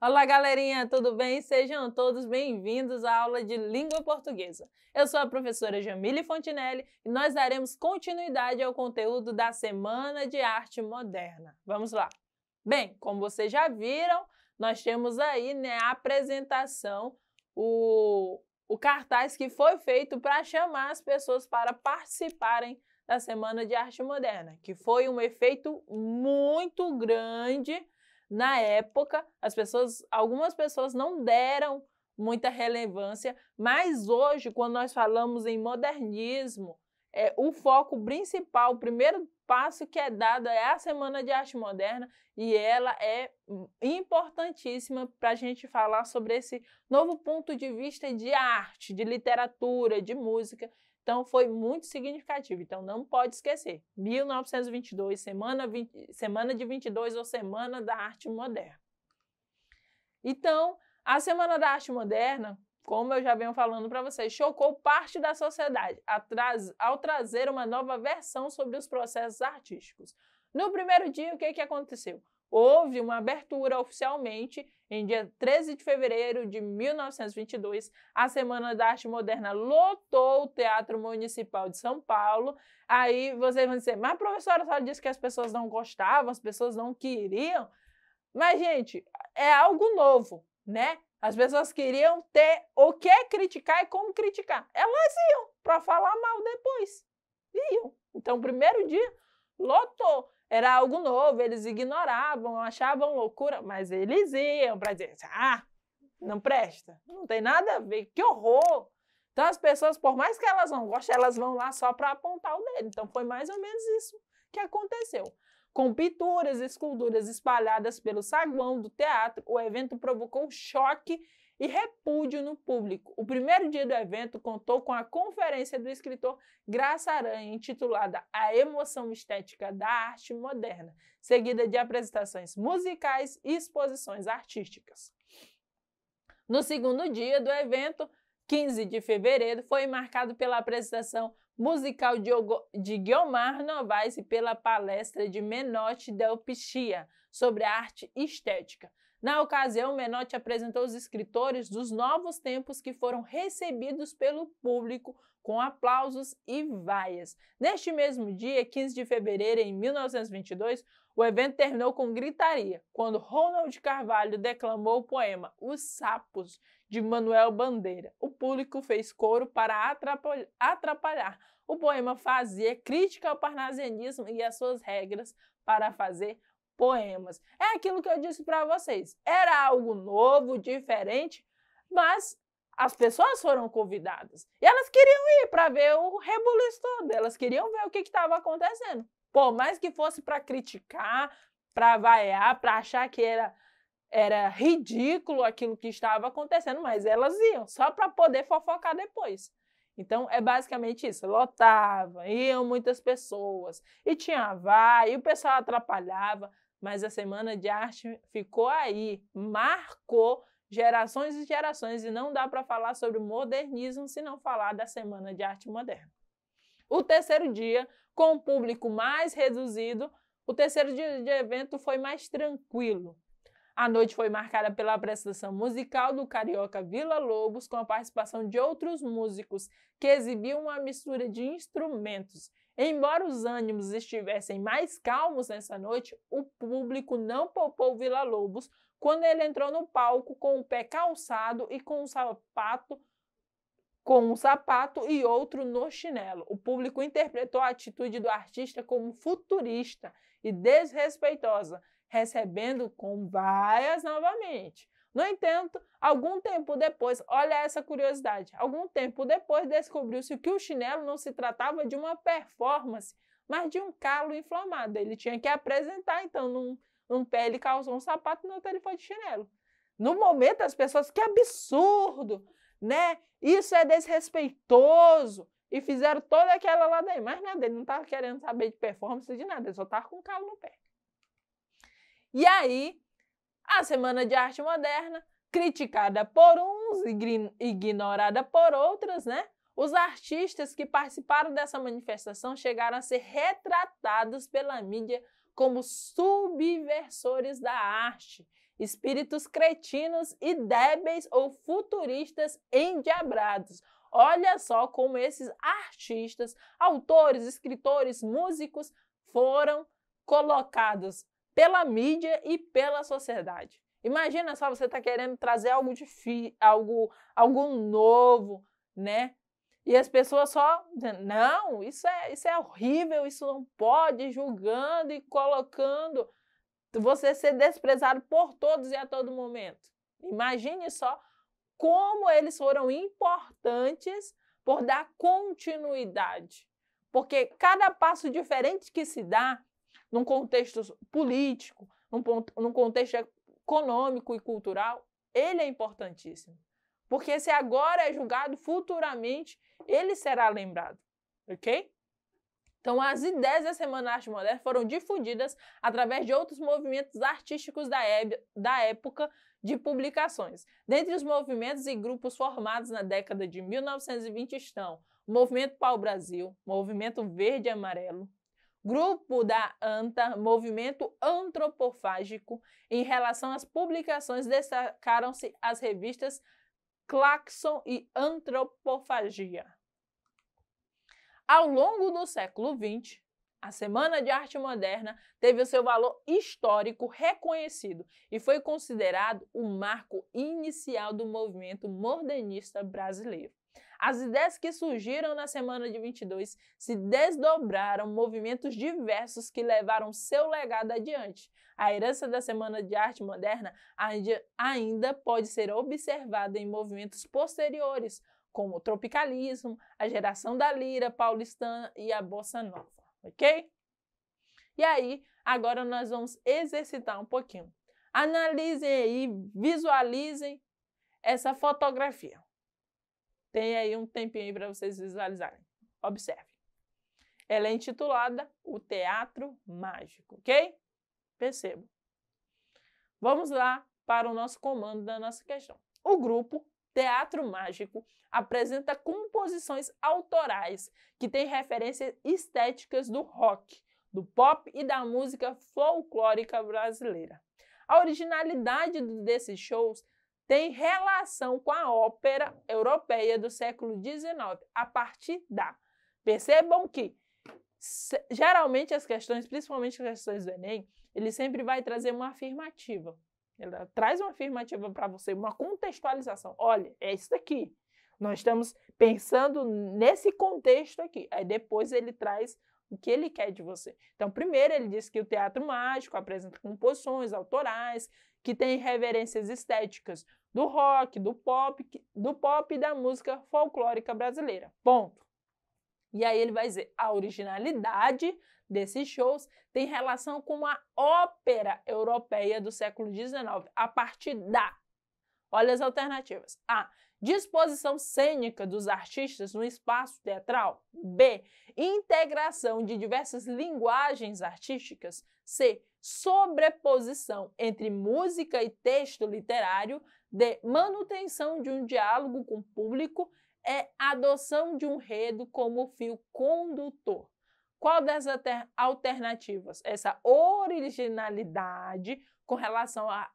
Olá, galerinha, tudo bem? Sejam todos bem-vindos à aula de Língua Portuguesa. Eu sou a professora Jamile Fontinelli e nós daremos continuidade ao conteúdo da Semana de Arte Moderna. Vamos lá! Bem, como vocês já viram, nós temos aí a apresentação, o cartaz que foi feito para chamar as pessoas para participarem da Semana de Arte Moderna, que foi um efeito muito grande. Na época, algumas pessoas não deram muita relevância, mas hoje, quando nós falamos em modernismo, o foco principal, o primeiro passo que é dado é a Semana de Arte Moderna e ela é importantíssima para a gente falar sobre esse novo ponto de vista de arte, de literatura, de música. Então, foi muito significativo. Então, não pode esquecer. 1922, Semana de 22 ou Semana da Arte Moderna. Então, a Semana da Arte Moderna, como eu já venho falando para vocês, chocou parte da sociedade ao trazer uma nova versão sobre os processos artísticos. No primeiro dia, o que aconteceu? Houve uma abertura oficialmente em dia 13 de fevereiro de 1922. A Semana da Arte Moderna lotou o Teatro Municipal de São Paulo. Aí vocês vão dizer, mas a professora só disse que as pessoas não gostavam, as pessoas não queriam. Mas, gente, é algo novo, né? As pessoas queriam ter o que criticar e como criticar. Elas iam para falar mal depois. Iam. Então, o primeiro dia lotou. Era algo novo, eles ignoravam, achavam loucura, mas eles iam para dizer, não presta, não tem nada a ver, que horror. Então as pessoas, por mais que elas não gostem, elas vão lá só para apontar o dedo. Então foi mais ou menos isso que aconteceu. Com pinturas e esculturas espalhadas pelo saguão do teatro, o evento provocou choque e repúdio no público. O primeiro dia do evento contou com a conferência do escritor Graça Aranha, intitulada A Emoção Estética da Arte Moderna, seguida de apresentações musicais e exposições artísticas. No segundo dia do evento, 15 de fevereiro, foi marcado pela apresentação musical de Guiomar Novaes e pela palestra de Menotti Del Pichia sobre a arte estética. Na ocasião, Menotti apresentou os escritores dos novos tempos que foram recebidos pelo público com aplausos e vaias. Neste mesmo dia, 15 de fevereiro de 1922, o evento terminou com gritaria, quando Ronald Carvalho declamou o poema Os Sapos, de Manuel Bandeira. O público fez coro para atrapalhar. O poema fazia crítica ao parnasianismo e às suas regras para fazer poemas. É aquilo que eu disse para vocês. Era algo novo, diferente, mas as pessoas foram convidadas. E elas queriam ir para ver o rebuliço todo. Elas queriam ver o que estava acontecendo. Por mais que fosse para criticar, para vaiar, para achar que era ridículo aquilo que estava acontecendo, mas elas iam, só para poder fofocar depois. Então, é basicamente isso, lotava, iam muitas pessoas, e tinha vai, e o pessoal atrapalhava, mas a Semana de Arte ficou aí, marcou gerações e gerações, e não dá para falar sobre modernismo se não falar da Semana de Arte Moderna. O terceiro dia, com o público mais reduzido, o terceiro dia de evento foi mais tranquilo. A noite foi marcada pela apresentação musical do carioca Vila Lobos, com a participação de outros músicos que exibiam uma mistura de instrumentos. Embora os ânimos estivessem mais calmos nessa noite, o público não poupou Vila Lobos quando ele entrou no palco com o pé calçado e com um sapato e outro no chinelo. O público interpretou a atitude do artista como futurista e desrespeitosa, recebendo com vaias novamente. No entanto, algum tempo depois, olha essa curiosidade, algum tempo depois descobriu-se que o chinelo não se tratava de uma performance, mas de um calo inflamado. Ele tinha que apresentar, então, num pé ele calçou um sapato, no outro ele foi de chinelo. No momento, as pessoas, que absurdo, né? Isso é desrespeitoso. E fizeram toda aquela ladainha. Mas nada, ele não estava querendo saber de performance de nada, ele só estava com calo no pé. E aí, a Semana de Arte Moderna, criticada por uns e ignorada por outros, né? Os artistas que participaram dessa manifestação chegaram a ser retratados pela mídia como subversores da arte espíritos cretinos e débeis ou futuristas endiabrados. Olha só como esses artistas, autores, escritores, músicos foram colocados pela mídia e pela sociedade. Imagina só, você está querendo trazer algo novo, né? E as pessoas só, não, isso é horrível, isso não pode, julgando e colocando você ser desprezado por todos e a todo momento. Imagine só como eles foram importantes por dar continuidade. Porque cada passo diferente que se dá, num contexto político, num contexto econômico e cultural, ele é importantíssimo. Porque se agora é julgado, futuramente ele será lembrado, ok? Então, as ideias da Semana Arte Moderna foram difundidas através de outros movimentos artísticos da época de publicações. Dentre os movimentos e grupos formados na década de 1920 estão o Movimento Pau Brasil, Movimento Verde e Amarelo, Grupo da ANTA, Movimento Antropofágico. Em relação às publicações, destacaram-se as revistas Claxon e Antropofagia. Ao longo do século XX, a Semana de Arte Moderna teve o seu valor histórico reconhecido e foi considerado o marco inicial do movimento modernista brasileiro. As ideias que surgiram na Semana de 22 se desdobraram movimentos diversos que levaram seu legado adiante. A herança da Semana de Arte Moderna ainda pode ser observada em movimentos posteriores, como o tropicalismo, a geração da lira paulistana e a bossa nova, ok? E aí, agora nós vamos exercitar um pouquinho. Analisem aí, visualizem essa fotografia. Tem aí um tempinho aí para vocês visualizarem. Observe. Ela é intitulada O Teatro Mágico, ok? Percebam. Vamos lá para o nosso comando da nossa questão. O grupo Teatro Mágico apresenta composições autorais que têm referências estéticas do rock, do pop e da música folclórica brasileira. A originalidade desses shows tem relação com a ópera europeia do século XIX, a partir da. Percebam que, geralmente, as questões, principalmente as questões do Enem, ele sempre vai trazer uma afirmativa. Ela traz uma afirmativa para você, uma contextualização. Olha, é isso daqui. Nós estamos pensando nesse contexto aqui. Aí depois ele traz o que ele quer de você. Então, primeiro ele diz que o teatro mágico apresenta composições autorais que têm referências estéticas do rock, do pop e da música folclórica brasileira. Ponto. E aí ele vai dizer, a originalidade desses shows tem relação com a ópera europeia do século XIX, a partir da. Olha as alternativas. A. Disposição cênica dos artistas no espaço teatral. B. Integração de diversas linguagens artísticas. C. Sobreposição entre música e texto literário. D. Manutenção de um diálogo com o público. É adoção de um enredo como fio condutor. Qual das alternativas? Essa originalidade com relação à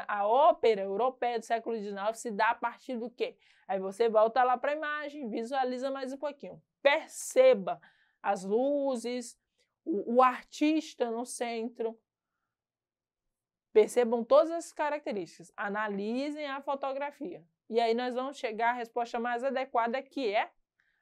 a ópera europeia do século XIX se dá a partir do quê? Aí você volta lá para a imagem, visualiza mais um pouquinho. Perceba as luzes, o artista no centro. Percebam todas essas características. Analisem a fotografia. E aí nós vamos chegar à resposta mais adequada, que é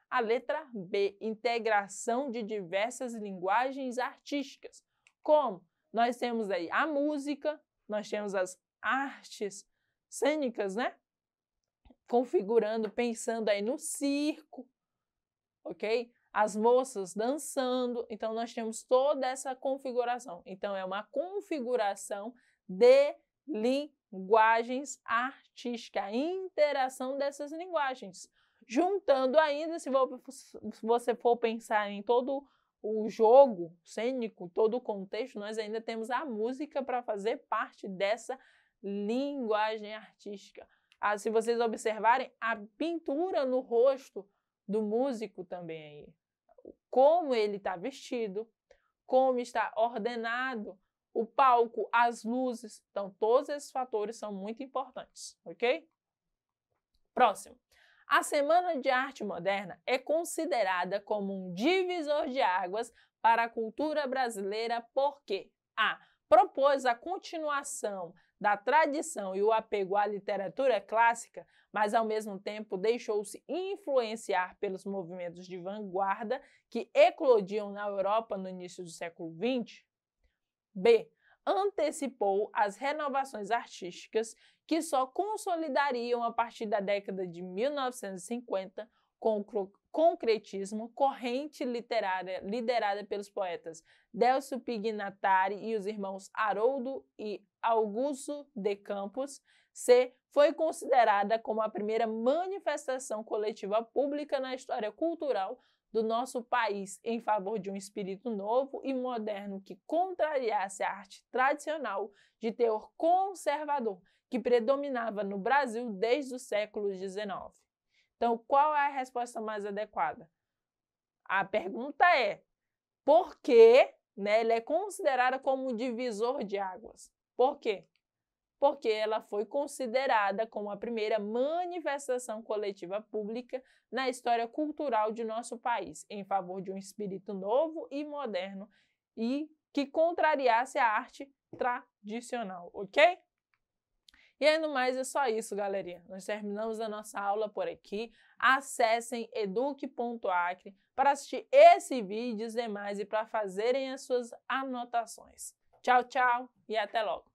a letra B, integração de diversas linguagens artísticas. Como? Nós temos aí a música, nós temos as artes cênicas, né? Configurando, pensando aí no circo, ok? As moças dançando, então nós temos toda essa configuração. Então é uma configuração de linguagens artísticas, a interação dessas linguagens. Juntando ainda, se você for pensar em todo o jogo cênico, todo o contexto, nós ainda temos a música para fazer parte dessa linguagem artística. Se vocês observarem, a pintura no rosto do músico também aí. Como ele está vestido, como está ordenado o palco, as luzes. Então, todos esses fatores são muito importantes, ok? Próximo. A Semana de Arte Moderna é considerada como um divisor de águas para a cultura brasileira porque a. Propôs a continuação da tradição e o apego à literatura clássica, mas ao mesmo tempo deixou-se influenciar pelos movimentos de vanguarda que eclodiam na Europa no início do século XX. B. Antecipou as renovações artísticas que só consolidariam a partir da década de 1950 com o concretismo, corrente literária liderada pelos poetas Delcio Pignatari e os irmãos Haroldo e Augusto de Campos. C. Foi considerada como a primeira manifestação coletiva pública na história cultural do nosso país em favor de um espírito novo e moderno que contrariasse a arte tradicional de teor conservador que predominava no Brasil desde o século XIX. Então, qual é a resposta mais adequada? A pergunta é, por que ela é considerada como divisor de águas? Por quê? Porque ela foi considerada como a primeira manifestação coletiva pública na história cultural de nosso país, em favor de um espírito novo e moderno e que contrariasse a arte tradicional, ok? E aí, no mais, é só isso, galerinha. Nós terminamos a nossa aula por aqui. Acessem eduque.acre para assistir esse vídeo e os demais e para fazerem as suas anotações. Tchau, tchau e até logo!